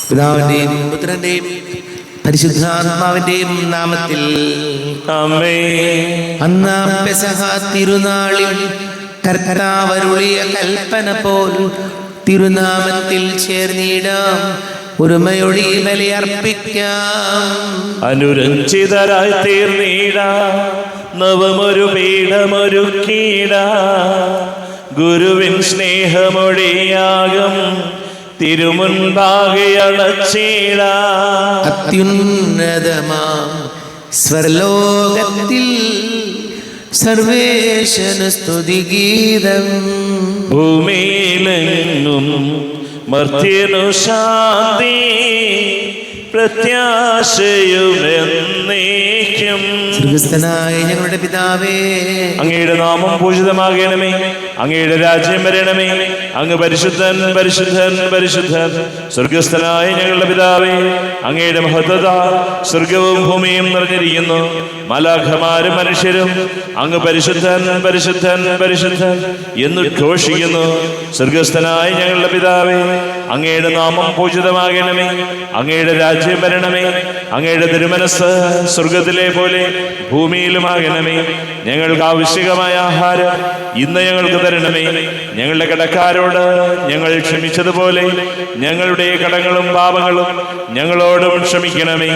പിതാവിന്റെയും പുത്രന്റെയും പരിശുദ്ധാത്മാവിന്റെയും നാമത്തിൽ ആമേൻ. അന്ന് പെസഹ തിരുനാളിൽ കർത്താവരുളിയ കൽപ്പന പോൽ തിരുനാമത്തിൽ ചേർന്നിടാം, ഒരുമയൊഴി ബലിയർപ്പിക്കാം. അനുരഞ്ജിതരായി തീർന്നീടാം, നവമൊരു പീഠമൊരുക്കീടാം. ഗുരുവിൻ സ്നേഹമൊഴിയാകും തിരുമുൻപാകെ അണച്ചീടാം. അത്യുന്നതമാം സ്വർലോകത്തിൽ സർവേശന സ്തുതിഗീതം. ഭൂമിയിലെങ്ങും മർത്യനു ശാന്തി പ്രത്യാശയുമെന്നേക്കും. സ്വർഗ്ഗസ്ഥനായ ഞങ്ങളുടെ പിതാവേ, അങ്ങയുടെ നാമം പൂജിതമാകണമേ, അങ്ങയുടെ രാജ്യം വരണമേ, അങ്ങ് പരിശുദ്ധൻ പരിശുദ്ധൻ പരിശുദ്ധൻ. സ്വർഗ്ഗസ്ഥനായ ഞങ്ങളുടെ പിതാവേ, അങ്ങയുടെ മഹത്വത സ്വർഗവും ഭൂമിയും നിറഞ്ഞിരിക്കുന്നു. മാലാഖമാരും മനുഷ്യരും അങ്ങ് പരിശുദ്ധൻ പരിശുദ്ധൻ പരിശുദ്ധൻ എന്ന് ഘോഷിക്കുന്നു. സ്വർഗ്ഗസ്ഥനായ ഞങ്ങളുടെ പിതാവേ, അങ്ങയുടെ നാമം പൂജിതമാകണമേ, അങ്ങയുടെ രാജ്യം വരണമേ, അങ്ങയുടെ തിരുമനസ് സ്വർഗത്തിലെ പോലെ ഭൂമിയിലുമാകണമേ. ഞങ്ങൾക്ക് ആവശ്യകമായ ആഹാരം ഇന്ന് ഞങ്ങൾക്ക് തരണമേ. ഞങ്ങളുടെ കടക്കാരോട് ഞങ്ങൾ ക്ഷമിച്ചതുപോലെ ഞങ്ങളുടെ കടങ്ങളും പാപങ്ങളും ഞങ്ങളോടും ക്ഷമിക്കണമേ.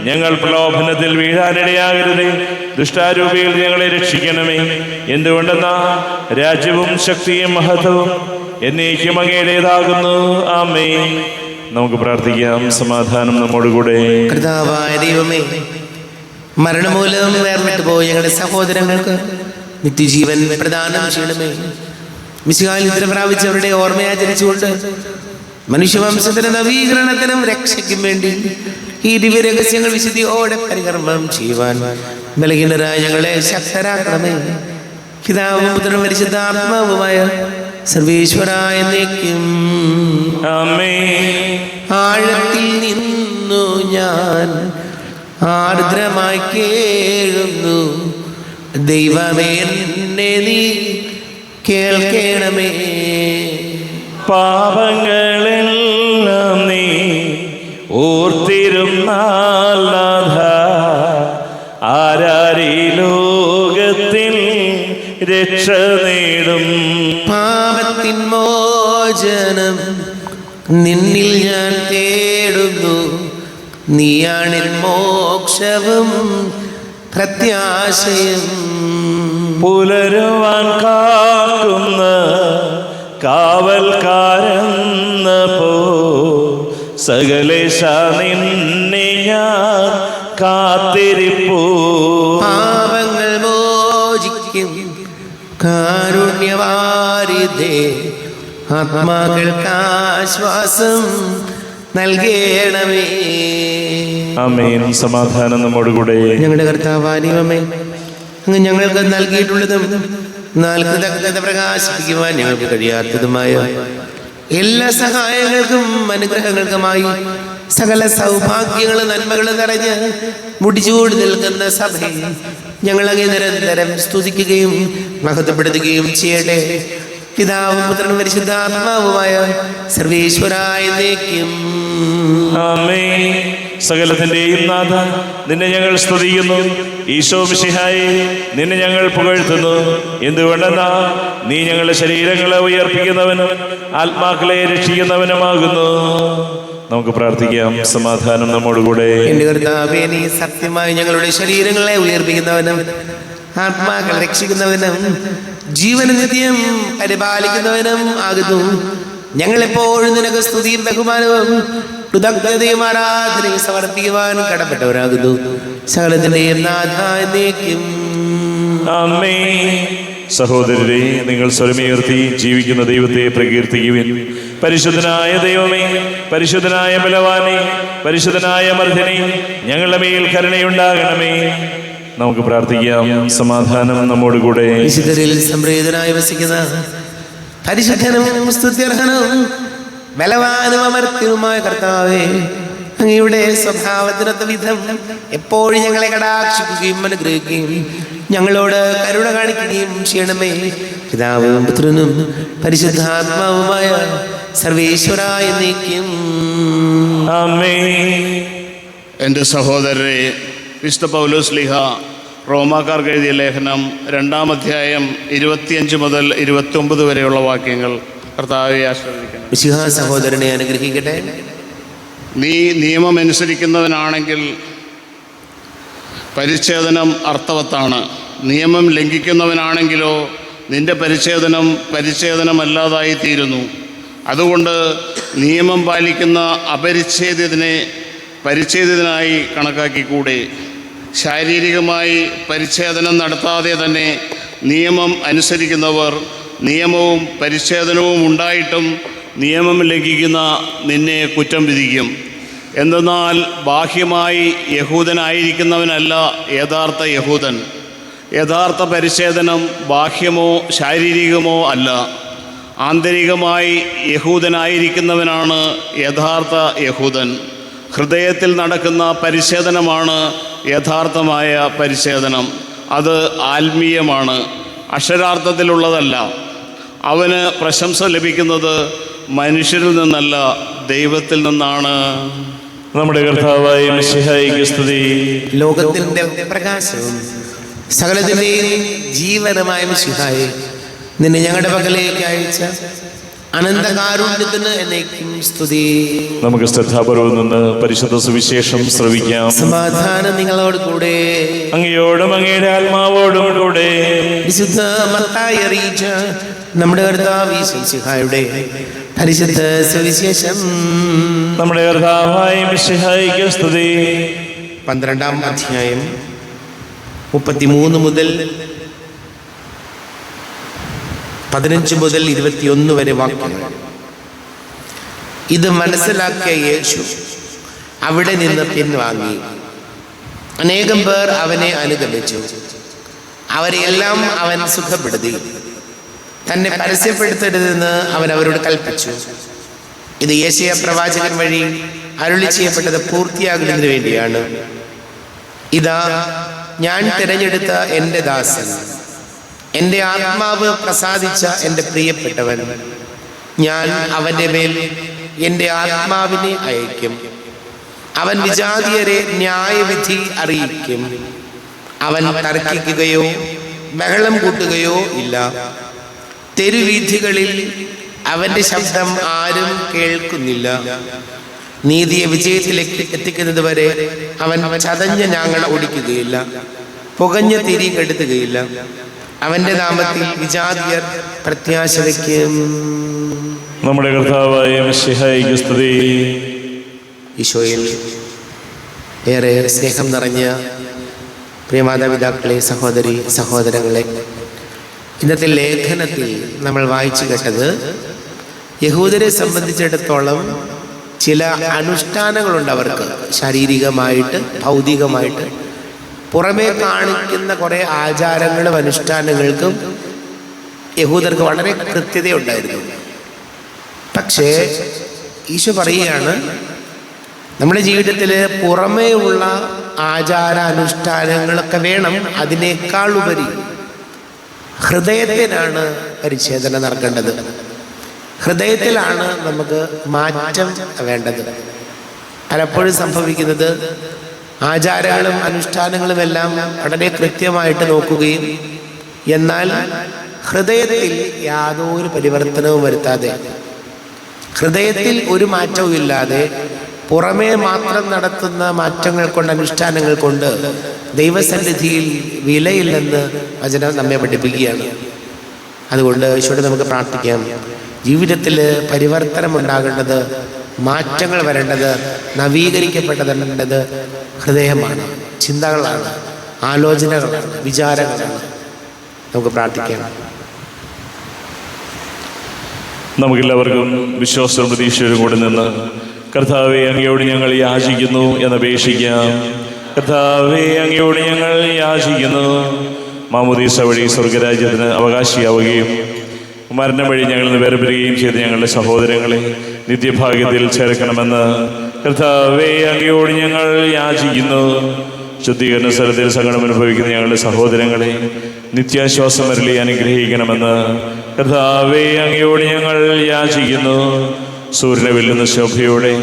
ഞങ്ങൾ പ്രലോഭനത്തിൽ വീഴാനിടയാകരുതേ, ദുഷ്ടാരൂപിയിൽ ഞങ്ങളെ രക്ഷിക്കണമേ. എന്തുകൊണ്ടെന്നാ രാജ്യവും ശക്തിയും മഹത്വവും എന്നേക്കും അങ്ങയുടേതാകുന്നു. ആമേൻ. നമുക്ക് പ്രാർത്ഥിക്കാം. സമാധാനം നമ്മോടുകൂടെ. കർത്താവായ ദൈവമേ, മരണമൂലം വേർപെട്ടു പോയ ഞങ്ങളുടെ സഹോദരങ്ങൾക്ക് നിത്യജീവൻ പ്രദാനം ചെയ്യണമേ. മിശിഹായിൽ നിദ്ര പ്രാപിച്ചവരുടെ ഓർമ്മയാചരിച്ചുകൊണ്ട് മനുഷ്യവംശത്തിന് നവീകരണത്തിനും രക്ഷയ്ക്കും വേണ്ടി ഈ ദിവ്യരഹസ്യങ്ങൾ വിശുദ്ധിയോടെ പരികർമ്മം ചെയ്യുവാൻ ബലഹീനരായ ഞങ്ങളെ ശക്തരാക്കണമേ. പിതാവും പുത്രനും പരിശുദ്ധാത്മാവുമായ സർവേശ്വരായ എന്നേക്കും ആമേൻ. ആഴത്തിൽ നിന്നു ഞാൻ ആർദ്രമായി കേഴുന്നു, ദൈവമേ എന്നെ നീ കേൾക്കണമേ. പാപങ്ങളെല്ലാം നീ ഓർത്തിരുന്നാൽ നാഥ, ആരാരീ ലോകത്തിൽ രക്ഷ നേടും. പാപത്തിൻ മോചനം നിന്നിൽ ഞാൻ തേടുന്നു, നീയാണെൻ മോക്ഷവും പ്രത്യാശയും. പുലരുവാൻ കാക്കുന്ന കാവൽക്കാരെന്ന പോ സകലേശ നിന്നെ ഞാൻ കാത്തിരിപ്പൂ. പാപങ്ങൾ മോചിക്കും കാരുണ്യവാരിധേ, ആത്മാക്കൾക്ക് ആശ്വാസം നൽകണമേ. ആമേൻ. സമാധാനം നമ്മോടുകൂടെ. ഞങ്ങളുടെ കർത്താവാനിവമേ, അങ്ങ് ഞങ്ങൾക്ക് നൽകിയിട്ടുള്ളതും നാൽക്കത പ്രകാശിപ്പിക്കുവാൻ ഞങ്ങൾക്ക് കഴിയാത്തതുമായ എല്ലാ സഹായങ്ങൾക്കും അനുഗ്രഹങ്ങൾക്കുമായി സകല സൗഭാഗ്യങ്ങളും നന്മകളും നിറഞ്ഞ് മുടിച്ചൂടി നിൽക്കുന്ന സഭയിൽ ഞങ്ങളങ്ങ് നിരന്തരം സ്തുതിക്കുകയും മഹത്വപ്പെടുത്തുകയും ചെയ്യട്ടെ. പിതാവും പുത്രനും പരിശുദ്ധാത്മാവുമായ സർവേശ്വരായ എന്നേക്കും ആമേൻ. സകലത്തിന്റെയും നാഥ, നിന്നെ ഞങ്ങൾ സ്തുതിക്കുന്നു. ഈശോ മിശിഹായേ, നിന്നെ ഞങ്ങൾ പുകഴ്ത്തുന്നു. എന്തുകൊണ്ടെന്നാ നീ ഞങ്ങളുടെ ശരീരങ്ങളെ ഉയർപ്പിക്കുന്നവനും ആത്മാക്കളെ രക്ഷിക്കുന്നവനുമാകുന്നു. നമുക്ക് പ്രാർത്ഥിക്കാം. സമാധാനം നമ്മോടുകൂടെ. എന്റെ കർത്താവേ, നീ സത്യമായി ഞങ്ങളുടെ ശരീരങ്ങളെ ഉയർപ്പിക്കുന്നവനും ആത്മാക്കളെ രക്ഷിക്കുന്നവനും ജീവന നിത്യം പരിപാലിക്കുന്നവനും ആകുന്നു. ഞങ്ങളെപ്പോഴും നിനക്ക് സ്തുതിയും ബഹുമാനവും കൃതജ്ഞതയും ആരാധനയും സമർപ്പിക്കുവാൻ കടപ്പെട്ടവരാകുന്നു. സകലത്തിന്റെയും നാഥ എന്നേക്കും ആമേൻ. സഹോദരരെ, നിങ്ങൾ സ്വരമുയർത്തി ജീവിക്കുന്ന ദൈവത്തെ പ്രകീർത്തിക്കുവിൻ. പരിശുദ്ധനായ ദൈവമേ, പരിശുദ്ധനായ ബലവാനേ, പരിശുദ്ധനായ മർദ്ദനേ, ഞങ്ങളുടെ മേൽ കരുണയുണ്ടാകണമേ. നമുക്ക് പ്രാർത്ഥിക്കാം. സമാധാനം നമ്മോടുകൂടെ. വിശുദ്ധരിൽ സംപ്രീതനായി വസിക്കുന്ന പരിശുദ്ധനും സ്തുത്യർഹനും ബലവാനും അമർത്യവുമായ കർത്താവേ, അങ്ങയുടെ സ്വഭാവത്തിനൊത്ത വിധം എപ്പോഴും ഞങ്ങളെ കടാക്ഷിക്കുകയും അനുഗ്രഹിക്കുകയും ഞങ്ങളോട് കരുണ കാണിക്കുകയും ചെയ്യണമേ. പിതാവും പുത്രനും പരിശുദ്ധാത്മാവുമായ സർവേശ്വര എന്നേക്കും ആമേൻ. എൻ്റെ സഹോദരരെ, വിശുദ്ധ പൗലോസ് ശ്ലീഹ റോമാക്കാർക്ക് എഴുതിയ ലേഖനം 2-ാം അധ്യായം 25 മുതൽ 29 വരെയുള്ള വാക്യങ്ങൾ കർത്താവെ ആശീർവദിക്കണം. മിശിഹാ സഹോദരനെ അനുഗ്രഹിക്കട്ടെ. നീ നിയമം അനുസരിക്കുന്നവനാണെങ്കിൽ പരിച്ഛേദനം അർത്ഥവത്താണ്. നിയമം ലംഘിക്കുന്നവനാണെങ്കിലോ നിന്റെ പരിച്ഛേദനമല്ലാതായി തീരുന്നു. അതുകൊണ്ട് നിയമം പാലിക്കുന്ന അപരിച്ഛേദിതനെ പരിച്ഛേദിതനായി കണക്കാക്കിക്കൂടെ? ശാരീരികമായി പരിച്ഛേദനം നടത്താതെ തന്നെ നിയമം അനുസരിക്കുന്നവർ നിയമവും പരിച്ഛേദനവും ഉണ്ടായിട്ടും നിയമം ലംഘിക്കുന്ന നിന്നെ കുറ്റം വിധിക്കും. എന്തെന്നാൽ ബാഹ്യമായി യഹൂദനായിരിക്കുന്നവനല്ല യഥാർത്ഥ യഹൂദൻ. യഥാർത്ഥ പരിച്ഛേദനം ബാഹ്യമോ ശാരീരികമോ അല്ല, ആന്തരികമായി യഹൂദനായിരിക്കുന്നവനാണ് യഥാർത്ഥ യഹൂദൻ. ഹൃദയത്തിൽ നടക്കുന്ന പരിച്ഛേദനമാണ് യഥാർത്ഥമായ പരിച്ഛേദനം. അത് ആത്മീയമാണ്, അക്ഷരാർത്ഥത്തിലുള്ളതല്ല. അവന് പ്രശംസ ലഭിക്കുന്നത് മനുഷ്യരിൽ നിന്നല്ല, ദൈവത്തിൽ നിന്നാണ്. നമ്മുടെ കർത്താവായ മിശിഹായിക്ക് സ്തുതി. ലോകത്തിന്റെ പ്രകാശവും സകലത്തിന്റെയും ജീവനമായ മിശിഹായെ, നിന്നെ ഞങ്ങളുടെ പക്കലേക്ക് അയച്ച അനന്തകാരുണ്യത്തിന് എന്നേക്കും സ്തുതി. നമുക്ക് ശ്രദ്ധാപൂർവം നിന്ന് പരിശുദ്ധ സുവിശേഷം ശ്രവിക്കാം. സമാധാനം നിങ്ങളോട് കൂടെ. അങ്ങയോടും അങ്ങയുടെ ആത്മാവോടും കൂടെ. വിശുദ്ധ മത്തായി അറിയിച്ച നമ്മുടെ കർത്താവ് മിശിഹായുടെ പരിശുദ്ധ സുവിശേഷം. നമ്മുടെ കർത്താവായ മിശിഹായിക്ക് സ്തുതി. 12-ാം അധ്യായം 33 മുതൽ 15 മുതൽ 21 വരെ വാക്യങ്ങൾ. ഇത് മനസ്സിലാക്കിയ യേശു അവിടെ നിന്ന് പിൻവാങ്ങി. അനേകം പേർ അവനെ അനുഗമിച്ചു. അവരെല്ലാം അവൻ സുഖപ്പെടുത്തി. തന്നെ പരസ്യപ്പെടുത്തരുതെന്ന് അവൻ അവരോട് കൽപ്പിച്ചു. ഇത് യെശയ്യാ പ്രവാചകൻ വഴി അരുളി ചെയ്യപ്പെട്ടത് പൂർത്തിയാകുന്നതിന് വേണ്ടിയാണ്. ഇതാ, ഞാൻ തിരഞ്ഞെടുത്ത എൻ്റെ ദാസൻ, എൻ്റെ ആത്മാവ് പ്രസാദിച്ച എൻ്റെ പ്രിയപ്പെട്ടവൻ. ഞാൻ അവൻ്റെ മേൽ എൻ്റെ ആത്മാവിനെ അയക്കും. അവൻ വിജാതിയരെ ന്യായവിധി അറിയിക്കും. അവൻ തർക്കിക്കുകയോ ബഹളം കൂട്ടുകയോ ഇല്ല. തെരുവീഥികളിൽ അവൻ്റെ ശബ്ദം ആരും കേൾക്കുന്നില്ല. നീതിയെ വിജയത്തിലേക്ക് എത്തിക്കുന്നത് വരെ അവൻ ചതഞ്ഞ ഞാങ്ങൾ ഓടിക്കുകയില്ല, പുകഞ്ഞ തിരി കെടുത്തുകയില്ല. അവന്റെ നാമത്തിൽ വിജാതിയർ പ്രത്യാശ വയ്ക്കും. നമ്മുടെ കർത്താവായ മിശിഹായിക്ക് സ്തുതി. ഈശോയിൽ ഏറെ സ്നേഹം നിറഞ്ഞ പ്രിയമാതാപിതാക്കളെ, സഹോദരി സഹോദരങ്ങളെ, ഇന്നത്തെ ലേഖനത്തിൽ നമ്മൾ വായിച്ചു കേട്ടത് യഹൂദരെ സംബന്ധിച്ചിടത്തോളം ചില അനുഷ്ഠാനങ്ങളുണ്ട്. അവർക്ക് ശാരീരികമായിട്ട് ഭൗതികമായിട്ട് പുറമേ കാണിക്കുന്ന കുറേ ആചാരങ്ങളും അനുഷ്ഠാനങ്ങൾക്കും യഹൂദർക്ക് വളരെ കൃത്യതയുണ്ടായിരുന്നു. പക്ഷേ ഈശോ പറയുകയാണ്, നമ്മുടെ ജീവിതത്തിൽ പുറമേ ഉള്ള ആചാര അനുഷ്ഠാനങ്ങളൊക്കെ വേണം, അതിനേക്കാൾ ഉപരി ഹൃദയത്തിനാണ് പരിച്ഛേദന നടക്കേണ്ടത്. ഹൃദയത്തിലാണ് നമുക്ക് മാറ്റം വേണ്ടത്. പലപ്പോഴും സംഭവിക്കുന്നത് ആചാരങ്ങളും അനുഷ്ഠാനങ്ങളും എല്ലാം വളരെ കൃത്യമായിട്ട് നോക്കുകയും എന്നാൽ ഹൃദയത്തിൽ യാതൊരു പരിവർത്തനവും വരുത്താതെ, ഹൃദയത്തിൽ ഒരു മാറ്റവും ഇല്ലാതെ പുറമേ മാത്രം നടത്തുന്ന മാറ്റങ്ങൾ കൊണ്ട്, അനുഷ്ഠാനങ്ങൾ കൊണ്ട് ദൈവസന്നിധിയിൽ വിലയില്ലെന്ന് വചനം നമ്മെ പഠിപ്പിക്കുകയാണ്. അതുകൊണ്ട് ഈശോയോട് നമുക്ക് പ്രാർത്ഥിക്കാം. ജീവിതത്തിൽ പരിവർത്തനം ഉണ്ടാകേണ്ടത്, മാറ്റങ്ങൾ വരേണ്ടത്, നവീകരിക്കപ്പെട്ടത് ഹൃദയമാണ്, ചിന്തകളാണ്, ആലോചനകളാണ്, വിചാരങ്ങളാണ്. നമുക്ക് പ്രാർത്ഥിക്കാം. നമുക്കെല്ലാവർക്കും വിശ്വാസവും പ്രതീക്ഷയോടും കൂടി നിന്ന് കർത്താവെ, അങ്ങയോട് ഞങ്ങൾ യാചിക്കുന്നു എന്നപേക്ഷിക്കാം. കർത്താവെ, അങ്ങയോട് ഞങ്ങൾ യാചിക്കുന്നു. മാമോദീസ വഴി സ്വർഗരാജ്യത്തിന് അവകാശിയാവുകയും മരണം വഴി ഞങ്ങളിൽ നിന്ന് വേർപിരിയുകയും ചെയ്ത് ഞങ്ങളുടെ സഹോദരങ്ങളെ നിത്യഭാഗ്യത്തിൽ ചേർക്കണമെന്ന് കർത്താവെ, അങ്ങയോട് ഞങ്ങൾ യാചിക്കുന്നു. ശുദ്ധീകരണ സ്ഥലത്തിൽ സങ്കടം അനുഭവിക്കുന്ന ഞങ്ങളുടെ സഹോദരങ്ങളെ നിത്യാശ്വാസം അരുളി അനുഗ്രഹിക്കണമെന്ന് കർത്താവേ അങ്ങയോട് ഞങ്ങൾ യാചിക്കുന്നു. സൂര്യനെ വെല്ലുന്ന ശോഭയോടെ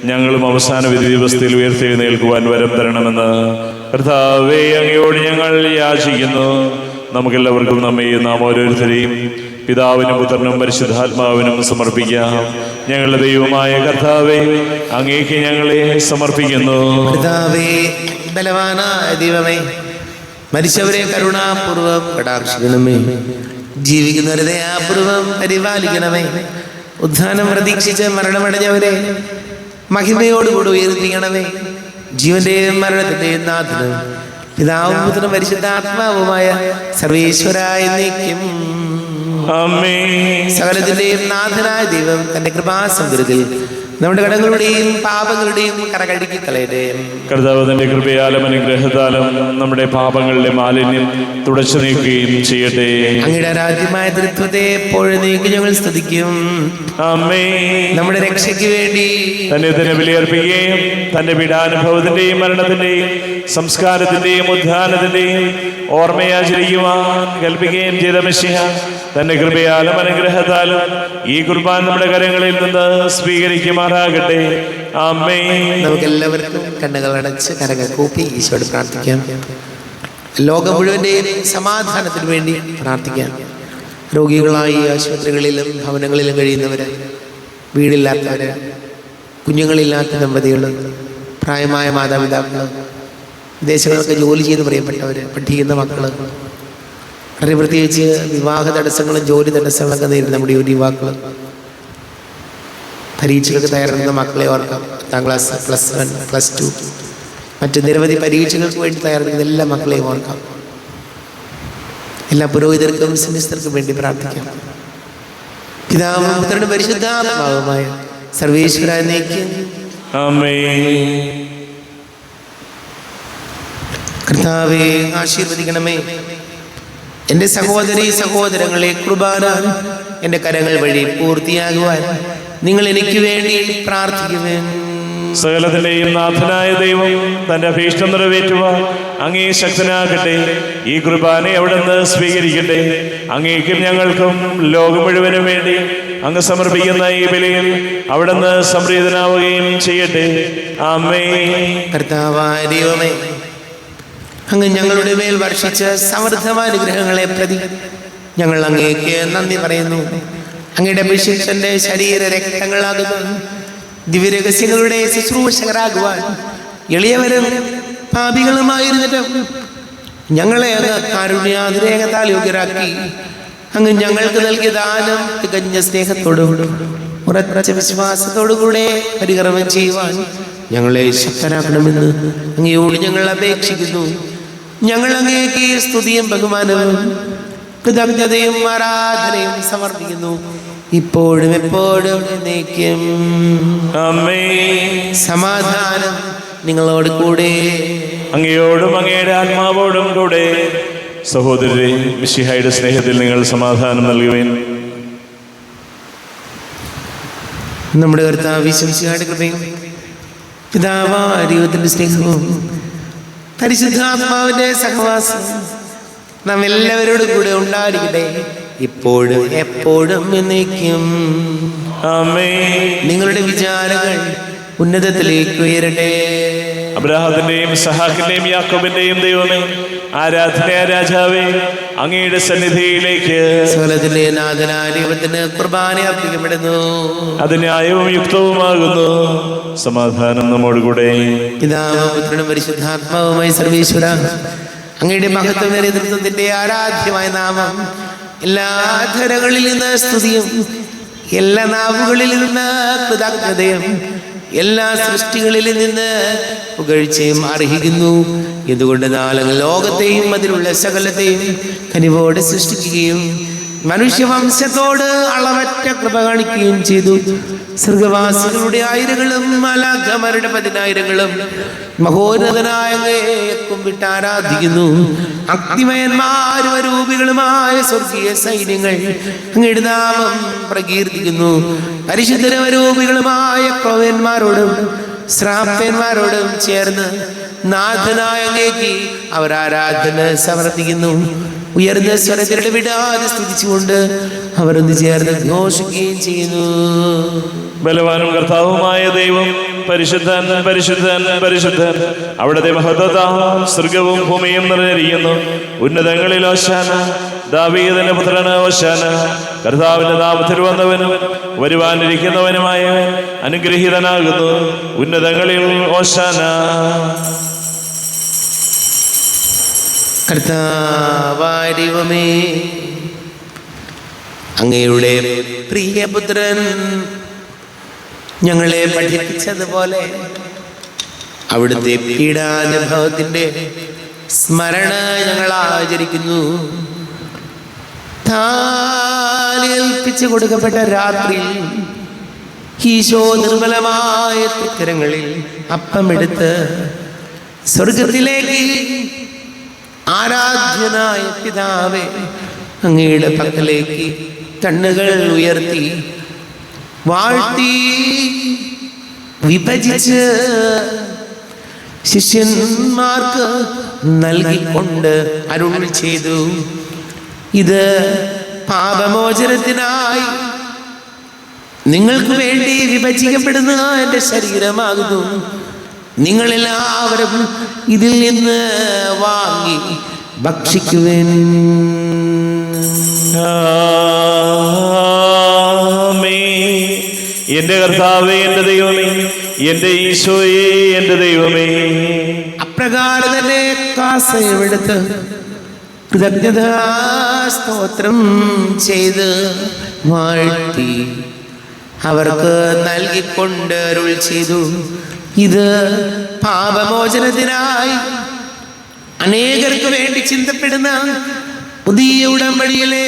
ഞങ്ങളും അവസാന വിധി ദിവസത്തിൽ ഉയർത്തെഴുന്നേൽക്കുവാൻ വരം തരണമെന്ന് കർത്താവേ അങ്ങയോട് ഞങ്ങൾ യാചിക്കുന്നു. നമുക്കെല്ലാവർക്കും നമ്മയും നാം ഓരോരുത്തരെയും പിതാവിനും പുത്രനും പരിശുദ്ധാത്മാവിനും സമർപ്പിക്കാം. ഞങ്ങളുടെ ദൈവമായ കർത്താവേ, അങ്ങേക്ക് ഞങ്ങളെ സമർപ്പിക്കുന്നു. കർത്താവേ, ബലവാനായ ദൈവമേ, മരിച്ചവരെ കരുണാപൂർവം കടാക്ഷിക്കണമേ, ജീവിക്കുന്നവരെ ദയാപൂർവം പരിപാലിക്കണമേ. ഉദ്ധാനം പ്രതീക്ഷിച്ച് മരണമടഞ്ഞവരെ മഹിമയോടുകൂടി ഉയർത്തിക്കണമേ. ജീവന്റെയും മരണത്തിന്റെയും നാഥനും പിതാവും പുത്രനും പരിശുദ്ധാത്മാവുമായ സർവേശ്വരായ എന്നേക്കും ആമേൻ. സകലത്തിന്റെയും നാഥനായ ദൈവം തന്റെ കൃപാസമുദ്രത്തിൽ നമ്മുടെ കടങ്ങളുടെയും പാപങ്ങളുടെയും കറകഴുകി കളയട്ടെ. കർത്താവ് തന്റെ കൃപയാലും അനുഗ്രഹത്താലും നമ്മുടെ പാപങ്ങളുടെ മാലിന്യം തുടച്ചു നീക്കുകയും ചെയ്യട്ടെ. അങ്ങയുടെ രാജ്യമായ തൃത്വത്തെ എപ്പോഴും നീക്കി ഞങ്ങൾ സ്തുതിക്കും. ആമേൻ. നമ്മുടെ രക്ഷയ്ക്ക് വേണ്ടി തന്നെ ബലിയർപ്പിക്കുകയും തന്റെ പീഡാനുഭവത്തിന്റെയും മരണത്തിന്റെയും സംസ്കാരത്തിന്റെയും ഉദ്ധാനത്തിന്റെയും ഓർമ്മയാചരിക്കുവാൻ കൽപ്പിക്കുകയും ചെയ്ത മിശിഹ തന്റെ കൃപയാലും അനുഗ്രഹത്താലും ഈ കുർബാൻ നമ്മുടെ കരങ്ങളിൽ നിന്ന് സ്വീകരിക്കുമാറാകട്ടെ. ആമേൻ. നമുക്കെല്ലാവർക്കും കണ്ണുകൾ അടച്ച് കരങ്ങൾ കൂപ്പി ഈശോയോട് പ്രാർത്ഥിക്കാം. ലോകം മുഴുവന്റെയും സമാധാനത്തിന് വേണ്ടി പ്രാർത്ഥിക്കാം. രോഗികളായി ആശുപത്രികളിലും ഭവനങ്ങളിലും കഴിയുന്നവര്, വീടില്ലാത്തവര്, കുഞ്ഞുങ്ങളില്ലാത്ത ദമ്പതികള്, പ്രായമായ മാതാപിതാക്കള്, വിദേശങ്ങളൊക്കെ ജോലി ചെയ്ത് പ്രിയപ്പെട്ടവര്, പഠിക്കുന്ന മക്കള്, വളരെ പ്രത്യേകിച്ച് വിവാഹ തടസ്സങ്ങളും ജോലി തടസ്സങ്ങളൊക്കെ നേരിടുന്ന നമ്മുടെ യുവാക്കൾ, പരീക്ഷകൾക്ക് തയ്യാറെടുക്കുന്ന മക്കളെ ഓർക്കാം. 10ാം ക്ലാസ്, +1, +2, മറ്റ് നിരവധി പരീക്ഷകൾക്ക് വേണ്ടി തയ്യാറെടുക്കുന്ന എല്ലാ മക്കളെയും ഓർക്കാം. എല്ലാ പുരോഹിതർക്കും സന്യസ്തർക്കും വേണ്ടി പ്രാർത്ഥിക്കാം. പിതാവും പുത്രനും പരിശുദ്ധാത്മാവുമായ സർവേശ്വരായ എന്നേക്കും ആമേൻ. കർത്താവേ, ആശീർവദിക്കണമേ. എൻ്റെ സഹോദരീ സഹോദരങ്ങളെ, കുർബാന എൻ്റെ കരങ്ങൾ വഴി പൂർത്തിയാകുവാൻ നിങ്ങൾ എനിക്ക് വേണ്ടി പ്രാർത്ഥിക്കുവേൻ. സകലത്തിന്റെയും നാഥനായ ദൈവം തന്റെ അഭീഷ്ടം നിറവേറ്റുവാൻ അങ്ങേ ശക്തനാകട്ടെ. ഈ കുർബാനെ അവിടുന്ന് സ്വീകരിക്കട്ടെ. അങ്ങേക്കും ഞങ്ങൾക്കും ലോകം മുഴുവനും വേണ്ടി അങ്ങ് സമർപ്പിക്കുന്ന ഈ ബലിയിൽ അവിടുന്ന് സംപ്രീതനാവുകയും ചെയ്യട്ടെ. ആമേൻ. കർത്താവായ ദൈവമേ, അങ്ങ് ഞങ്ങളുടെ മേൽ വർഷിച്ച സമൃദ്ധമായ അനുഗ്രഹങ്ങളെ പ്രതി ഞങ്ങൾ അങ്ങേക്ക് നന്ദി പറയുന്നു. അങ്ങയുടെ അഭിഷിക്തന്റെ ശരീര രക്തങ്ങളാകുന്ന ദിവ്യരഹസ്യങ്ങളുടെ ശുശ്രൂഷകരാകുവാൻ എളിയവരും പാപികളുമായിരുന്നിട്ടും ഞങ്ങളെ അങ്ങ് കാരുണ്യാതിരേകത്താൽ യോഗ്യരാക്കി. അങ്ങ് ഞങ്ങൾക്ക് നൽകിയ ദാനം തികഞ്ഞ സ്നേഹത്തോടും ഉറച്ച വിശ്വാസത്തോടുകൂടെ പരികർമ്മം ചെയ്യുവാൻ ഞങ്ങളെ ശക്തരാക്കണമെന്ന് അങ്ങയോട് ഞങ്ങൾ അപേക്ഷിക്കുന്നു. ഞങ്ങൾ അങ്ങേക്ക് സ്തുതിയും ബഹുമാനവും കൃതജ്ഞതയും ആരാധനയും സമർപ്പിക്കുന്നു, ഇപ്പോഴും എപ്പോഴും എന്നേക്കും. ആമേൻ. സമാധാനം നിങ്ങളോട് കൂടെ. അങ്ങയോടും അങ്ങയുടെ ആത്മാവോടും കൂടെ. സഹോദരരെ, മിശിഹായുടെ സ്നേഹത്തിൽ നിങ്ങൾ സമാധാനം നൽകുവേൻ. നമ്മുടെ കർത്താവ് മിശിഹായുടെ കൃപയും പിതാവായ ദൈവത്തിന്റെ സ്നേഹവും പരിശുദ്ധാത്മാവിന്റെ സഹവാസം നാം എല്ലാവരോടും കൂടെ ഉണ്ടായിരിക്കട്ടെ, ഇപ്പോഴും എപ്പോഴും എന്നേക്കും. ആമേൻ. നിങ്ങളുടെ വിചാരങ്ങൾ ഉന്നതത്തിലേക്ക് ഉയരട്ടെ. അബ്രാഹത്തിന്റെയും ഇസ്ഹാക്കിന്റെയും യാക്കോബിന്റെയും ദൈവമേ, ആരാധനയായ രാജാവേ, അങ്ങയുടെ സന്നിധിയിലേക്ക് സകലത്തിന്റെ നാഥനായ ദൈവത്തിന് കുർബാന അർപ്പിക്കപ്പെടുന്നു. അത് ന്യായവും യുക്തവുമാകുന്നു. സമാധാനം നമ്മോടുകൂടെ. പിതാവും പുത്രനും പരിശുദ്ധാത്മാവുമായി സർവേശ്വര, അങ്ങയുടെ മഹത്വ നേതൃത്വത്തിന്റെ ആരാധ്യമായ നാമം എല്ലാ ധരകളിൽ നിന്ന് സ്തുതിയും എല്ലാ നാവുകളിൽ നിന്ന് കൃതജ്ഞതയും എല്ലാ സൃഷ്ടികളിൽ നിന്ന് പുകഴ്ചയും അർഹിക്കുന്നു. എന്തുകൊണ്ട് നാളെ ലോകത്തെയും അതിലുള്ള സകലത്തെയും കനിവോടെ സൃഷ്ടിക്കുകയും മനുഷ്യവംശത്തോട് അളവറ്റ കൃപ കാണിക്കുകയും ചെയ്തു. സ്വർഗവാസികളുടെ ആയിരങ്ങളും മാലാഖമാരുടെ 10,000ങ്ങളും മഹോന്നതനായ കുമ്പിട്ട് ആരാധിക്കുന്നു. അഗ്നിമയന്മാരും അരൂപികളുമായ സ്വർഗീയ സൈന്യങ്ങൾ അങ്ങയുടെ നാമം പ്രകീർത്തിക്കുന്നു. പരിശുദ്ധരൂപികളുമായ ക്രോവന്മാരോടും ശ്രാപ്പന്മാരോടും ചേർന്ന് നാഥനായ അങ്ങേക്ക് അവർ ആരാധന സമർപ്പിക്കുന്നു. ഉയർന്ന സ്വരത്തിലൂടെ വിടാതെ സ്തുതിച്ചുകൊണ്ട് അവർ ഒന്ന് ചേർന്ന് ഘോഷിക്കുകയും ചെയ്യുന്നു. ബലവാനും കർത്താവുമായ ദൈവം പരിശുദ്ധൻ പരിശുദ്ധൻ പരിശുദ്ധൻ. അവിടുത്തെ മഹത്വത്താൽ സ്വർഗവും ഭൂമിയും നിറഞ്ഞിരിക്കുന്നു. ഉന്നതങ്ങളിൽ ഓശാന, ദാവീദിന്റെ പുത്രന് ഓശാന. കർത്താവിന്റെ നാമത്തിൽ വന്നവനും വരുവാനിരിക്കുന്നവനുമായവൻ അനുഗ്രഹീതനാകുന്നു. ഉന്നതങ്ങളിൽ ഓശാന. കർത്താവായ ദൈവമേ, അങ്ങയുടെ പ്രിയപുത്രൻ ഞങ്ങളെ പഠിപ്പിച്ചതുപോലെ അവിടുത്തെ പീഡാനുഭവത്തിന്റെ സ്മരണ ഞങ്ങൾ ആചരിക്കുന്നു. ഏൽപ്പിച്ചു കൊടുക്കപ്പെട്ട രാത്രി ഈശോ നിർമ്മലമായ തൃക്കരങ്ങളിൽ അപ്പമെടുത്ത് സ്വർഗത്തിലേക്ക് ആരാധ്യനായ പിതാവേ, അങ്ങയുടെ പക്കലേക്ക് കണ്ണുകൾ ഉയർത്തി വാഴ്ത്തി വിഭജിച്ച് ശിഷ്യന്മാർക്ക് നൽകിക്കൊണ്ട് അരുൾ ചെയ്തു, ഇത് പാപമോചനത്തിനായി നിങ്ങൾക്ക് വേണ്ടി വിഭജിക്കപ്പെടുന്ന എൻ്റെ ശരീരമാകുന്നു. നിങ്ങളെല്ലാവരും ഇതിൽ നിന്ന് വാങ്ങി ഭക്ഷിക്കുവിൻ. എന്റെ കർത്താവേ, എന്റെ ദൈവമേ, എന്റെ ഈശോയേ, എന്റെ ദൈവമേ. അപ്രകാരം തന്നെ കാസയെടുത്ത് കൃതജ്ഞതാ സ്തോത്രം ചെയ്ത് വാഴ്ത്തി അവർക്ക് നൽകിക്കൊണ്ട് അരുൾ ചെയ്തു, ഇത് പാപമോചനത്തിനായി അനേകർക്ക് വേണ്ടി ചിന്തപ്പെടുന്ന പുതിയ ഉടമ്പടിയിലെ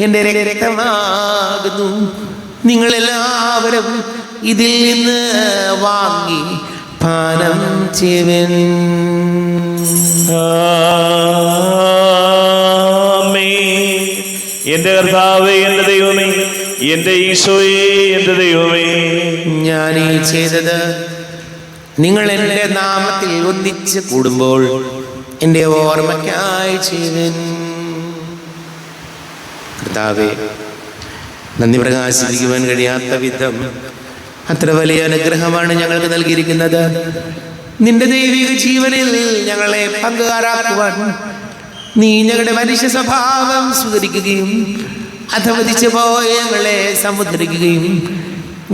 എൻ്റെ രക്തമാകുന്നു. നിങ്ങളെല്ലാവരും ഇതിൽ നിന്ന് വാങ്ങി പാനം ചെയ്യുവിൻ. എന്റെ കർത്താവേ, എന്റെ ദൈവമേ, എന്റെ ഈശോയേ, എന്റെ ദൈവമേ. ഞാൻ ഈ ചെയ്തത് നിങ്ങൾ എൻ്റെ നാമത്തിൽ ഒന്നിച്ച് കൂടുമ്പോൾ എൻ്റെ ഓർമ്മയ്ക്കായി ചെയ്യുവിൻ. കർത്താവേ, നന്ദി പ്രകാശിപ്പിക്കുവാൻ കഴിയാത്ത വിധം അത്ര വലിയ അനുഗ്രഹമാണ് ഞങ്ങൾക്ക് നൽകിയിരിക്കുന്നത്. നിന്റെ ദൈവിക ജീവനിൽ ഞങ്ങളെ പങ്കുകാരാക്കുവാൻ നീ ഞങ്ങളുടെ മനുഷ്യ സ്വഭാവം സ്വീകരിക്കുകയും അധവദിച്ചു പോയ ഞങ്ങളെ സമുദ്ധരിക്കുകയും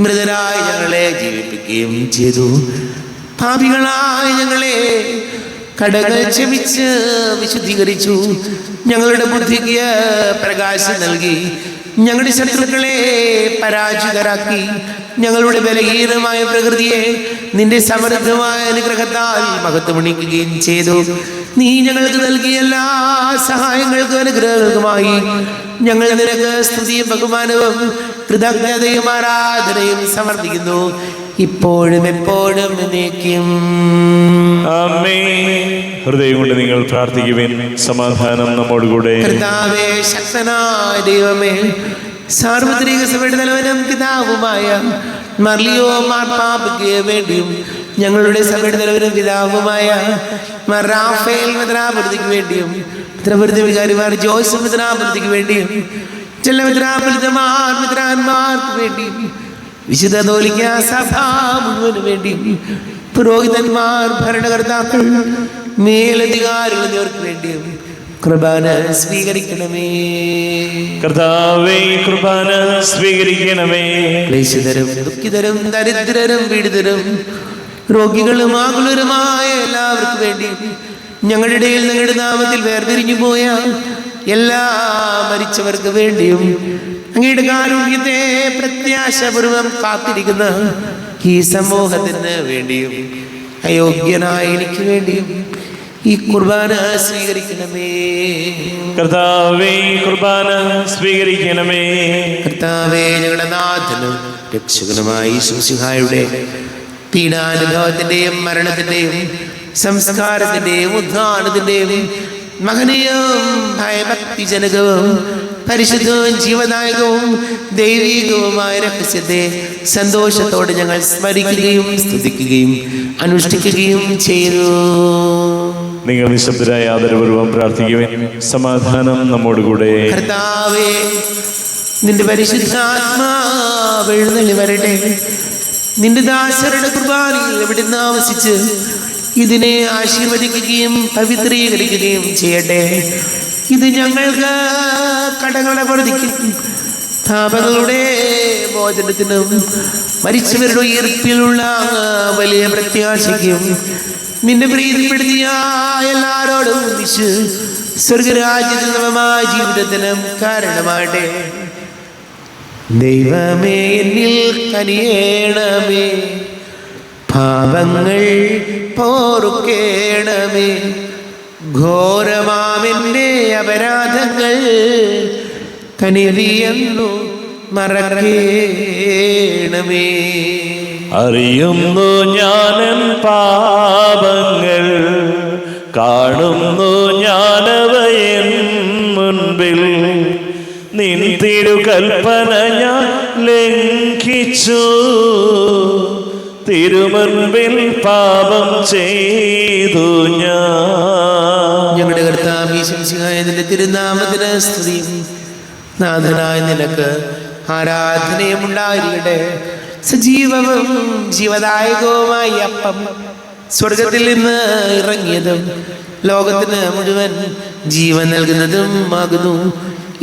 മൃതരായി ഞങ്ങളെ ജീവിപ്പിക്കുകയും ചെയ്തു. പാപികളായ ഞങ്ങളെ കടകൾ ക്ഷമിച്ച് വിശുദ്ധീകരിച്ചു. ഞങ്ങളുടെ ബുദ്ധിക്ക് പ്രകാശം നൽകി ഞങ്ങളുടെ ശത്രുക്കളെ പരാജിതരാക്കി. ഞങ്ങളുടെ ബലഹീനമായ പ്രകൃതിയെ നിന്റെ സമൃദ്ധമായ അനുഗ്രഹത്താൽ മഹത്വമണിക്കുകയും ചെയ്തു. നീ ഞങ്ങൾക്ക് നൽകിയ എല്ലാ സഹായങ്ങൾക്കും അനുഗ്രഹങ്ങൾക്കുമായി ഞങ്ങൾ നിനക്ക് സ്തുതിയും ബഹുമാനവും കൃതജ്ഞതയും ആരാധനയും സമർപ്പിക്കുന്നു, ഇപ്പോഴും എപ്പോഴും എന്നേക്കും. ആമേൻ. ഹൃദയം കൊണ്ട് നിങ്ങൾ പ്രാർത്ഥിക്കുവിൻ. സമാധാനം നമ്മോടുകൂടെ. കർത്താവേ, ശക്തനായ ദൈവമേ, സാർവത്രിക സഭയുടെ തലവനും പിതാവുമായ മർലിയോ മാർപ്പാപ്പയ്ക്ക് വേണ്ടിയും ഞങ്ങളുടെ സഭയുടെ തലവനും പിതാവുമായ റാഫേൽ മെത്രാപൊലീത്തയ്ക്ക് വേണ്ടിയും മെത്രാപൊലീത്ത വികാരിമാർ ജോയ്സ് മെത്രാപൊലീത്തയ്ക്ക് വേണ്ടിയും ചില മെത്രാന്മാർക്ക് വേണ്ടിയും വിശുദ്ധ കത്തോലിക്ക സഭ മുഴുവന് വേണ്ടിയും പുരോഹിതന്മാർ, ഭരണകർത്താക്കൾ, മേലധികാരികൾ എന്നിവർക്ക് വേണ്ടിയും കുർബാന സ്വീകരിക്കണമേ. കർത്താവേ, കുർബാന സ്വീകരിക്കണമേ. ക്ലേശിതരും ദുഃഖിതരും ദരിദ്രരും പീഡിതരും രോഗികളും ആകുലരുമായ എല്ലാവർക്കും വേണ്ടി ഞങ്ങളുടെ ഇടയിൽ നിങ്ങളുടെ നാമത്തിൽ വേർതിരിഞ്ഞു പോയ എല്ലാ മരിച്ചവർക്ക് വേണ്ടിയും അങ്ങയുടെ കാരുണ്യത്തെ പ്രത്യാശപൂർവം കാത്തിരിക്കുന്ന ഈ സമൂഹത്തിന് വേണ്ടിയും അയോഗ്യനായ എനിക്ക് വേണ്ടിയും ഈ കുർബാന സ്വീകരിക്കണമേ. കർത്താവേ, കുർബാന സ്വീകരിക്കണമേ. കർത്താവേ, ഞങ്ങളുടെ നാഥനും രക്ഷകനുമായ ഈശോമിശിഹായുടെ പീഡാനുഭവത്തിന്റെയും മരണത്തിന്റെയും സംസ്കാരത്തിന്റെയും ഉദ്ധാനത്തിന്റെയും മഹനീയവും ഭയഭക്തിജനകവും പരിശുദ്ധവും ജീവദായകവും ദൈവീകവുമായ രഹസ്യത്തെ സന്തോഷത്തോടെ ഞങ്ങൾ സ്മരിക്കുകയും സ്തുതിക്കുകയും അനുഷ്ഠിക്കുകയും ചെയ്തു. നിങ്ങൾ നിശബ്ദരായ ആദരപൂർവ്വം പ്രാർത്ഥിക്കുവാൻ. സമാധാനം നമ്മോടുകൂടെ. കർത്താവേ, നിന്റെ പരിശുദ്ധാത്മാവ് എഴുന്നള്ളി വരട്ടെ. നിന്റെ ദാസരുടെ കുർബാനയിൽ എവിടുന്ന് ആവസിച്ച് ഇതിനെ ആശീർവദിക്കുകയും പവിത്രീകരിക്കുകയും ചെയ്യട്ടെ. ഇത് ഞങ്ങൾക്ക് കടങ്ങളുടെ പൊറുതിക്കും പാപങ്ങളുടെ മോചനത്തിനും മരിച്ചവരുടെ ഉയർപ്പിലുള്ള വലിയ പ്രത്യാശയ്ക്കും നിന്നെ പ്രീതിപ്പെടുത്തിയ എല്ലാവരോടും സ്വർഗരാജ്യത്തിൽ നവമായ ജീവിതത്തിനും കാരണമാകട്ടെ. ദൈവമേ, എന്നിൽ കനിയേണമേ, പാപങ്ങൾ പൊറുക്കേണമേ, ഘോരമാമെൻ്റെ അപരാധങ്ങൾ കനിവിയെന്നു മറക്കേണമേ. അറിയുന്നു ഞാനൻ പാപങ്ങൾ, കാണുന്നു ഞാനവയൻ മുൻപിൽ. നിൻ തിരുകൽപ്പന ഞാൻ ലംഘിച്ചു, തിരുമുൻപിൽ പാപം ചെയ്തു ഞാൻ. ഞങ്ങളുടെ കർത്താവേ യേശുമിശിഹായ നിന്റെ തിരുനാമത്തിന് സ്തുതിയും നാഥനായ നിനക്ക് ആരാധനയും ഉണ്ടായിരിക്കട്ടെ. സജീവവും ജീവദായകവുമായ അപ്പം സ്വർഗത്തിൽ നിന്ന് ഇറങ്ങിയതും ലോകത്തിന് മുഴുവൻ ജീവൻ നൽകുന്നതും ആകുന്നു.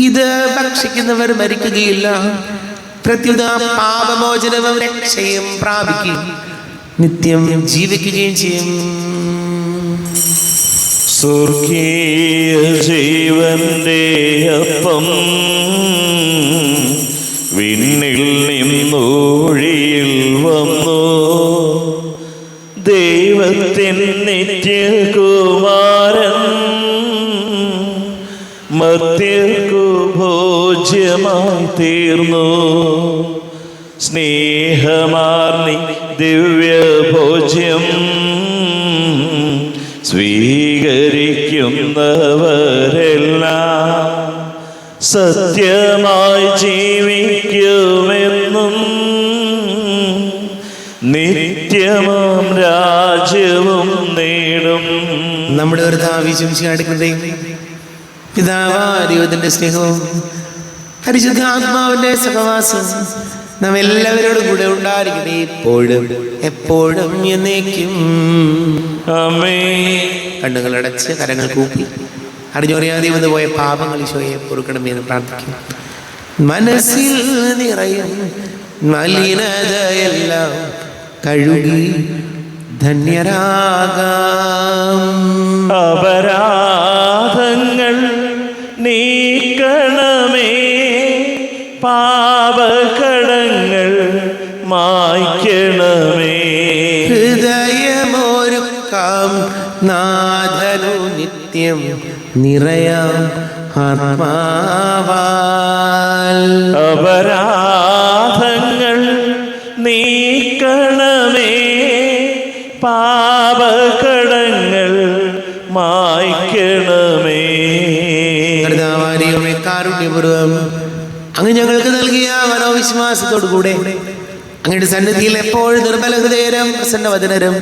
ഇത് ഭക്ഷിക്കുന്നവർ മരിക്കുകയില്ല, പ്രത്യുത പാപമോചനവും രക്ഷയും പ്രാപിക്കും, നിത്യം ജീവിക്കുകയും ചെയ്യും. സ്വർഗീയ ജീവന്റെ അപ്പം വിണ്ണിൽ നിന്നൊഴിയിൽ വന്നു, ദൈവത്തിൻ നിത്യകുമാരൻ മർത്യർക്കു ഭോജ്യമായി തീർന്നു. സ്നേഹമാർന്നി ദിവ്യഭോജ്യം സ്വീകരിക്കുന്നവരെല്ലാം സത്യമായി ജീവിക്കുമെന്നും നിത്യമാം രാജ്യവും നേടും. നമ്മുടെ കർത്താവേ യേശുമിശിഹായുടെ കൃപയും പിതാവായ ദൈവത്തിന്റെ സ്നേഹവും പരിശുദ്ധാത്മാവിന്റെ സഹവാസവും നാം എല്ലാവരോടും കൂടെ ഉണ്ടായിരിക്കട്ടെ, ഇപ്പോഴും എപ്പോഴും എന്നേക്കും. ആമേൻ. കണ്ണുകളടച്ച് കരങ്ങൾ കൂപ്പി അറിഞ്ഞറിയാതെ വന്നു പോയ പാപങ്ങൾ ഈശോയെ പൊറുക്കണമേ എന്ന് പ്രാർത്ഥിക്കും. മനസ്സിൽ നിറയും മലിനതയെല്ലാം കഴുകി ധന്യരാകാം. അപരാധങ്ങൾ നീക്കണമേ, പാപകടങ്ങൾ മായ്ക്കണമേ. ഹൃദയമൊരുക്കാം നാഥനു നിത്യം നിറയാം ആത്മാവാൽ. അപരാധങ്ങൾ നീക്കണമേ, പാപകടങ്ങൾ മായ്ക്കണമേ. കർത്താവേ, കാരുണ്യപൂർവ്വം അങ്ങ് ഞങ്ങൾക്ക് നൽകിയ മനോവിശ്വാസത്തോടു കൂടെ അങ്ങയുടെ സന്നിധിയിൽ എപ്പോഴും നിർമ്മല ഹൃദയരും പ്രസന്നവദനരും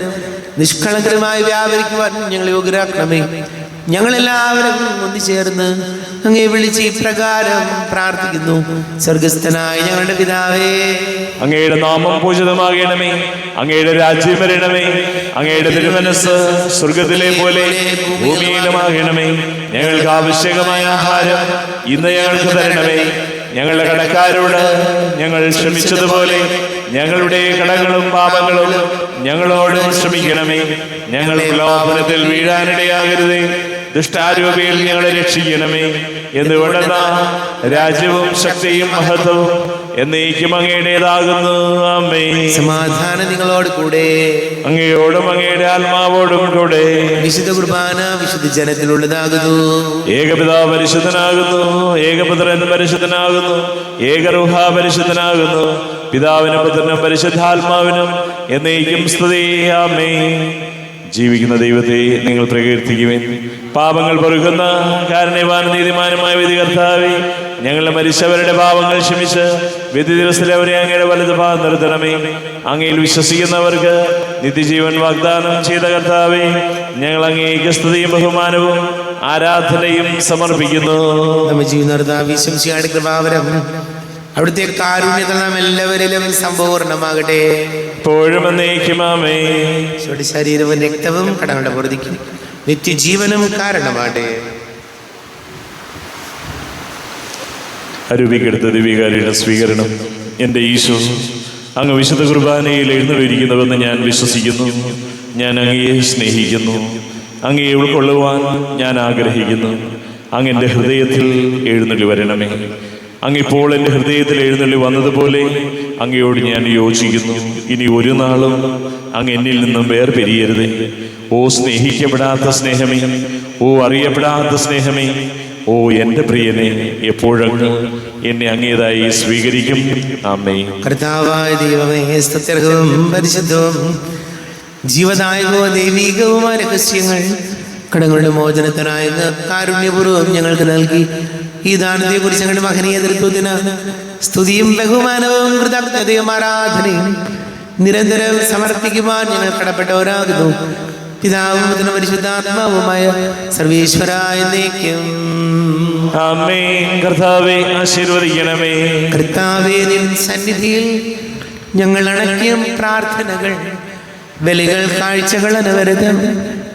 നിഷ്കളങ്കരുമായി വ്യാപരിക്കുവാൻ ഞങ്ങളെ യോഗ്യരാക്കണമേ. ഞങ്ങളെല്ലാവരും ഒന്നുചേർന്ന് അങ്ങയെ വിളിച്ച് ഇപ്രകാരം പ്രാർത്ഥിക്കുന്നു. സ്വർഗസ്ഥനായ ഞങ്ങളുടെ പിതാവേ, അങ്ങയുടെ നാമം പൂജിതമാകണമേ, അങ്ങയുടെ രാജ്യം വരണമേ, അങ്ങയുടെ തിരുമനസ്സ് സ്വർഗത്തിലെ പോലെ ഭൂമിയിലുമാകണമേ. ഞങ്ങൾക്ക് ആവശ്യകമായ ആഹാരം ഇന്ന് ഞങ്ങൾക്ക് തരണമേ. ഞങ്ങളുടെ കടക്കാരോട് ഞങ്ങൾ ക്ഷമിച്ചതുപോലെ ഞങ്ങളുടെ കടങ്ങളും പാപങ്ങളും ഞങ്ങളോട് ക്ഷമിക്കണമേ. ഞങ്ങൾ പ്രലോഭനത്തിൽ വീഴാനിടയാകരുതേ, ദുഷ്ടാരൂപിയിൽ ഞങ്ങളെ രക്ഷിക്കണമേ. എന്തുകൊണ്ടെന്നാൽ രാജ്യവും ശക്തിയും മഹത്വവും എന്നേക്കും അങ്ങയുടേതാകുന്നു. ആമേൻ. സമാധാനം നിങ്ങളോട് കൂടെ, അങ്ങയോടും അങ്ങയുടെ ആത്മാവോടും കൂടെ. വിശുദ്ധ കുർബാന വിശുദ്ധ ജനത്തിനുള്ളതാകുന്നു. ഏകപിതാവ് പരിശുദ്ധനാകുന്നു, ഏകപുത്രൻ പരിശുദ്ധനാകുന്നു, ഏകരൂഹ പരിശുദ്ധനാകുന്നു. പിതാവിനും പുത്രനും പരിശുദ്ധാത്മാവിനും എന്നേക്കും സ്തുതി. ആമേൻ. ജീവിക്കുന്ന ദൈവത്തെ നിങ്ങൾ പ്രകീർത്തിക്കുവിൻ. പാപങ്ങൾ പൊറുക്കുന്ന കാരുണ്യവാനും നീതിമാനുമായ വിധി കർത്താവേ, ഞങ്ങളുടെ മരിച്ചവരുടെ പാപങ്ങൾ ക്ഷമിച്ച് വിധി ദിവസത്തിലെ അവരെ അങ്ങയുടെ വലത് ഭാഗം നിർത്തണമേ. അങ്ങയിൽ വിശ്വസിക്കുന്നവർക്ക് നിത്യജീവൻ വാഗ്ദാനം ചെയ്ത കർത്താവേ, ഞങ്ങൾ അങ്ങേക്ക് സ്തുതിയും ബഹുമാനവും ആരാധനയും സമർപ്പിക്കുന്നു. നമ്മെ ജീവിതം കൃപാവരം അവിടുത്തെ കാരുണ്യത്തിൽ നാം എല്ലാവരിലും സമ്പൂർണ്ണമാകട്ടെ. എപ്പോഴും എന്നേക്കും ആമേൻ. ശരീരവും രക്തവും കടങ്ങളുടെ പൊറുതിക്കും നിത്യജീവനും കാരണമാകട്ടെ. അരൂപിക്കെടുത്ത ദിവ്യകാരിയുടെ സ്വീകരണം. എൻ്റെ ഈശോ, അങ്ങ് വിശുദ്ധ കുർബാനയിൽ എഴുന്നള്ളിയിരിക്കുന്നുവെന്ന് ഞാൻ വിശ്വസിക്കുന്നു. ഞാൻ അങ്ങയെ സ്നേഹിക്കുന്നു. അങ്ങയെ ഉൾക്കൊള്ളുവാൻ ഞാൻ ആഗ്രഹിക്കുന്നു. അങ്ങ് എൻ്റെ ഹൃദയത്തിൽ എഴുന്നള്ളി വരണമേ. അങ്ങിപ്പോൾ എൻ്റെ ഹൃദയത്തിൽ എഴുന്നള്ളി വന്നതുപോലെ അങ്ങയോട് ഞാൻ യോജിക്കുന്നു. ഇനി ഒരു നാളും അങ്ങ് എന്നിൽ നിന്നും വേർപിരിയരുതേ. ഓ സ്നേഹിക്കപ്പെടാത്ത സ്നേഹമേ, ഓ അറിയപ്പെടാത്ത സ്നേഹമേ, ഓ എൻ്റെ പ്രിയനെ, എപ്പോഴങ്ങ് എന്നെ അങ്ങേതായി സ്വീകരിക്കും. ആമേൻ. കർത്താവായ ദൈവമേ, സ്തുത്യർഹവും പരിശുദ്ധവും ജീവദായകവും ദൈവികവുമായ രഹസ്യങ്ങൾ കടങ്ങളുടെ മോചനത്തിനായ കാരുണ്യപൂർവ്വം ഞങ്ങൾക്ക് നൽകി ഈ ദാനത്തെ കുറിച്ച് ഞങ്ങളുടെ മഹനീയ നേതൃത്വത്തിന് സ്തുതിയും ബഹുമാനവും കൃതജ്ഞതയും ആരാധനയും നിരന്തരം സമർപ്പിക്കുവാൻ ഞങ്ങൾ കടപ്പെട്ടവരാകുന്നു. പിതാവും പുത്രനും പരിശുദ്ധാത്മാവുമായ സർവീശ്വരായ എന്നേക്കും ആമേൻ. കർത്താവേ, ആശീർവദിക്കണമേ. കർത്താവേ, നിൻ സന്നിധിയിൽ ഞങ്ങൾ അണയ്ക്കും പ്രാർത്ഥനകൾ, ബലികൾ, കാഴ്ചകൾ അനവരതം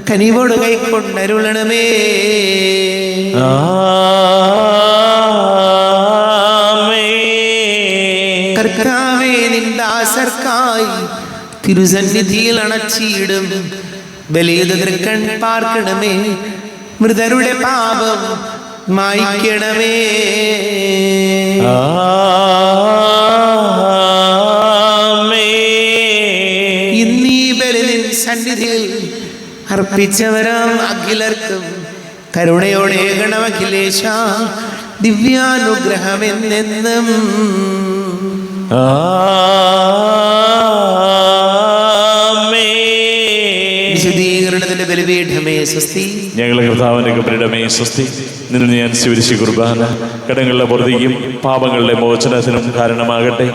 കനിവോട് കൈക്കൊണ്ടരുളണമേ. കർത്താവേ, നിൻ ദാസർക്കായി തിരുസന്നിധിയിൽ അണച്ചിടും ബലിതൃക്കൺ പാർക്കണമേ. മൃതരുടെ പാപം മായ്ക്കണമേ. ഇന്നീ ബലി നിൻ സന്നിധിയിൽ അർപ്പിച്ചവരാം അഖിലർക്കും കരുണയോടെ ഗണമഖിലേശ ദിവ്യാനുഗ്രഹമെന്നെന്നും. വിശുദ്ധീകരണത്തിന്റെ ബലിപീഠമേ സ്വസ്തി. ഞങ്ങളെ കർത്താവിന്റെ കബരിടമേ സ്വസ്തി. നിന്നെ ഞാൻ സ്വീകരിച്ച കുർബാന കടങ്ങളുടെ പൊറുതിക്കും പാപങ്ങളുടെ മോചനത്തിനും കാരണമാകട്ടെ.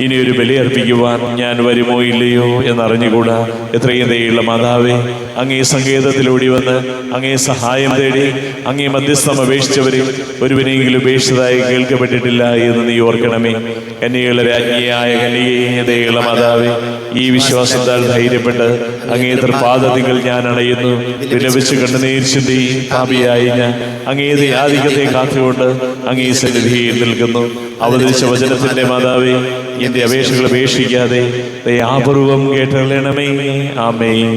ഇനിയൊരു ബലി അർപ്പിക്കുവാൻ ഞാൻ വരുമോ ഇല്ലയോ എന്നറിഞ്ഞുകൂടാ. എത്രയും ദയുള്ള മാതാവേ, അങ്ങേ സങ്കേതത്തിലൂടി വന്ന് അങ്ങേ സഹായം തേടി അങ്ങേ മധ്യസ്ഥം അപേക്ഷിച്ചവരിൽ ഒരുവനെങ്കിലും ഉപേക്ഷിച്ചതായി കേൾക്കപ്പെട്ടിട്ടില്ല എന്ന് നീ ഓർക്കണമേ. കന്യകളുടെ രാജ്ഞിയായ കന്യകയുള്ള മാതാവേ, ഈ വിശ്വാസത്താൽ ധൈര്യപ്പെട്ട് അങ്ങേ തൃപാദത്തിൽ ഞാൻ അണയുന്നു. വിലപിച്ച് കണ്ണുനീർ ചിന്തി പാപിയായി ഞാൻ അങ്ങേ ആധിക്യത്തെ കാത്തുകൊണ്ട് അങ്ങേ സന്നിധിയിൽ നിൽക്കുന്നു. അവതരിച്ച വചനത്തിന്റെ മാതാവേ, എന്റെ അപേക്ഷകൾ ഉപേക്ഷിക്കാതെ ദയാപൂർവം കേട്ടറിയണമേ. ആമേൻ.